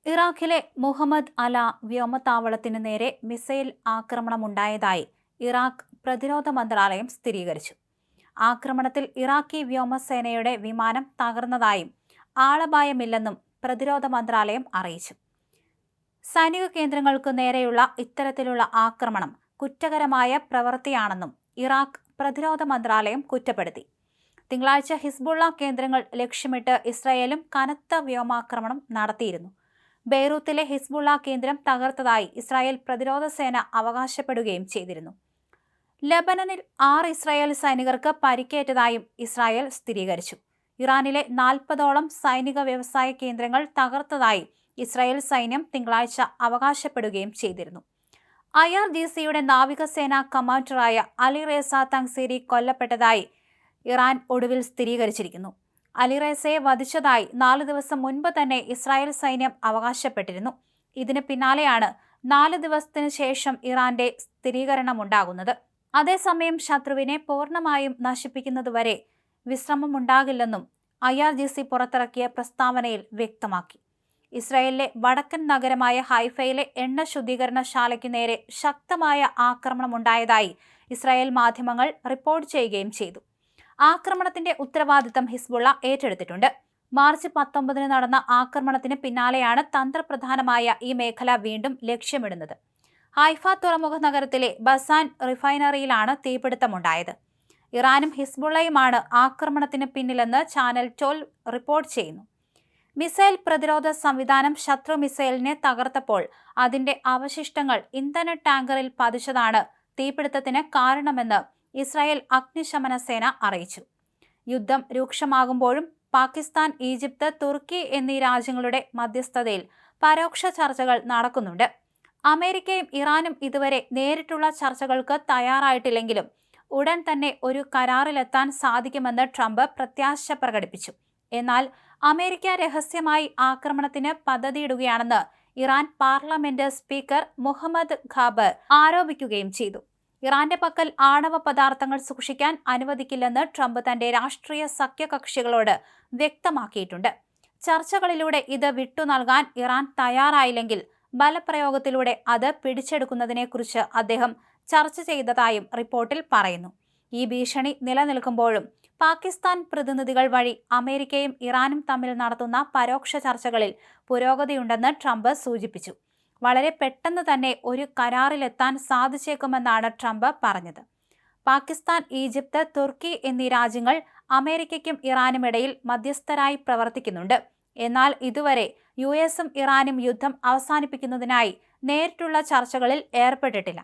ഇറാഖിലെ മുഹമ്മദ് അല വ്യോമത്താവളത്തിന് നേരെ മിസൈൽ ആക്രമണമുണ്ടായതായി ഇറാഖ് പ്രതിരോധ മന്ത്രാലയം സ്ഥിരീകരിച്ചു. ആക്രമണത്തിൽ ഇറാഖി വ്യോമസേനയുടെ വിമാനം തകർന്നതായും ആളപായമില്ലെന്നും പ്രതിരോധ മന്ത്രാലയം അറിയിച്ചു. സൈനിക കേന്ദ്രങ്ങൾക്കു നേരെയുള്ള ഇത്തരത്തിലുള്ള ആക്രമണം കുറ്റകരമായ പ്രവൃത്തിയാണെന്നും ഇറാഖ് പ്രതിരോധ മന്ത്രാലയം കുറ്റപ്പെടുത്തി. തിങ്കളാഴ്ച ഹിസ്ബുള്ള കേന്ദ്രങ്ങൾ ലക്ഷ്യമിട്ട് ഇസ്രായേലും കനത്ത വ്യോമാക്രമണം നടത്തിയിരുന്നു. ബെയ്റൂത്തിലെ ഹിസ്ബുള്ള കേന്ദ്രം തകർത്തതായി ഇസ്രായേൽ പ്രതിരോധ സേന അവകാശപ്പെടുകയും ചെയ്തിരുന്നു. ലെബനനിൽ 6 ഇസ്രായേൽ സൈനികർക്ക് പരിക്കേറ്റതായും ഇസ്രായേൽ സ്ഥിരീകരിച്ചു. ഇറാനിലെ 40ഓളം സൈനിക വ്യവസായ കേന്ദ്രങ്ങൾ തകർത്തതായി ഇസ്രായേൽ സൈന്യം തിങ്കളാഴ്ച അവകാശപ്പെടുകയും ചെയ്തിരുന്നു. IRGCയുടെ നാവികസേനാ കമാൻഡറായ അലി റേസ തങ്സീരി കൊല്ലപ്പെട്ടതായി ഇറാൻ ഒടുവിൽ സ്ഥിരീകരിച്ചിരിക്കുന്നു. അലി റേസയെ വധിച്ചതായി 4 ദിവസം മുൻപ് തന്നെ ഇസ്രായേൽ സൈന്യം അവകാശപ്പെട്ടിരുന്നു. ഇതിന് പിന്നാലെയാണ് 4 ദിവസത്തിനു ശേഷം ഇറാന്റെ സ്ഥിരീകരണമുണ്ടാകുന്നത്. അതേസമയം ശത്രുവിനെ പൂർണ്ണമായും നശിപ്പിക്കുന്നതുവരെ വിശ്രമമുണ്ടാകില്ലെന്നും IRGC പുറത്തിറക്കിയ പ്രസ്താവനയിൽ വ്യക്തമാക്കി. ഇസ്രായേലിലെ വടക്കൻ നഗരമായ ഹൈഫയിലെ എണ്ണ ശുദ്ധീകരണശാലയ്ക്കു നേരെ ശക്തമായ ആക്രമണമുണ്ടായതായി ഇസ്രായേൽ മാധ്യമങ്ങൾ റിപ്പോർട്ട് ചെയ്യുകയും ചെയ്തു. ആക്രമണത്തിന്റെ ഉത്തരവാദിത്തം ഹിസ്ബുള്ള ഏറ്റെടുത്തിട്ടുണ്ട്. മാർച്ച് 19 നടന്ന ആക്രമണത്തിന് പിന്നാലെയാണ് തന്ത്രപ്രധാനമായ ഈ മേഖല വീണ്ടും ലക്ഷ്യമിടുന്നത്. ഹൈഫ തുറമുഖ നഗരത്തിലെ ബസാൻ റിഫൈനറിയിലാണ് തീപിടുത്തമുണ്ടായത്. ഇറാനും ഹിസ്ബുള്ളയുമാണ് ആക്രമണത്തിന് പിന്നിലെന്ന് ചാനൽ 12 റിപ്പോർട്ട് ചെയ്യുന്നു. മിസൈൽ പ്രതിരോധ സംവിധാനം ശത്രു മിസൈലിനെ തകർത്തപ്പോൾ അതിന്റെ അവശിഷ്ടങ്ങൾ ഇന്ധന ടാങ്കറിൽ പതിച്ചതാണ് തീപിടുത്തത്തിന് കാരണമെന്ന് ഇസ്രായേൽ അഗ്നിശമന സേന അറിയിച്ചു. യുദ്ധം രൂക്ഷമാകുമ്പോഴും പാകിസ്ഥാൻ, ഈജിപ്ത്, തുർക്കി എന്നീ രാജ്യങ്ങളുടെ മധ്യസ്ഥതയിൽ പരോക്ഷ ചർച്ചകൾ നടക്കുന്നുണ്ട്. അമേരിക്കയും ഇറാനും ഇതുവരെ നേരിട്ടുള്ള ചർച്ചകൾക്ക് തയ്യാറായിട്ടില്ലെങ്കിലും ഉടൻ തന്നെ ഒരു കരാറിലെത്താൻ സാധിക്കുമെന്ന് ട്രംപ് പ്രത്യാശ പ്രകടിപ്പിച്ചു. എന്നാൽ അമേരിക്ക രഹസ്യമായി ആക്രമണത്തിന് പദ്ധതിയിടുകയാണെന്ന് ഇറാൻ പാർലമെന്റ് സ്പീക്കർ മുഹമ്മദ് ഖാബർ ആരോപിക്കുകയും ചെയ്തു. ഇറാന്റെ പക്കൽ ആണവ പദാർത്ഥങ്ങൾ സൂക്ഷിക്കാൻ അനുവദിക്കില്ലെന്ന് ട്രംപ് തന്റെ രാഷ്ട്രീയ സഖ്യകക്ഷികളോട് വ്യക്തമാക്കിയിട്ടുണ്ട്. ചർച്ചകളിലൂടെ ഇത് വിട്ടു നൽകാൻ ഇറാൻ തയ്യാറായില്ലെങ്കിൽ ബലപ്രയോഗത്തിലൂടെ അത് പിടിച്ചെടുക്കുന്നതിനെക്കുറിച്ച് അദ്ദേഹം ചർച്ച ചെയ്തതായും റിപ്പോർട്ടിൽ പറയുന്നു. ഈ ഭീഷണി നിലനിൽക്കുമ്പോഴും പാകിസ്ഥാൻ പ്രതിനിധികൾ വഴി അമേരിക്കയും ഇറാനും തമ്മിൽ നടത്തുന്ന പരോക്ഷ ചർച്ചകളിൽ പുരോഗതിയുണ്ടെന്ന് ട്രംപ് സൂചിപ്പിച്ചു. വളരെ പെട്ടെന്ന് തന്നെ ഒരു കരാറിലെത്താൻ സാധിച്ചേക്കുമെന്നാണ് ട്രംപ് പറഞ്ഞത്. പാകിസ്ഥാൻ, ഈജിപ്ത്, തുർക്കി എന്നീ രാജ്യങ്ങൾ അമേരിക്കയ്ക്കും ഇറാനുമിടയിൽ മധ്യസ്ഥരായി പ്രവർത്തിക്കുന്നുണ്ട്. എന്നാൽ ഇതുവരെ US-ഉം ഇറാനും യുദ്ധം അവസാനിപ്പിക്കുന്നതിനായി നേരിട്ടുള്ള ചർച്ചകളിൽ ഏർപ്പെട്ടിട്ടില്ല.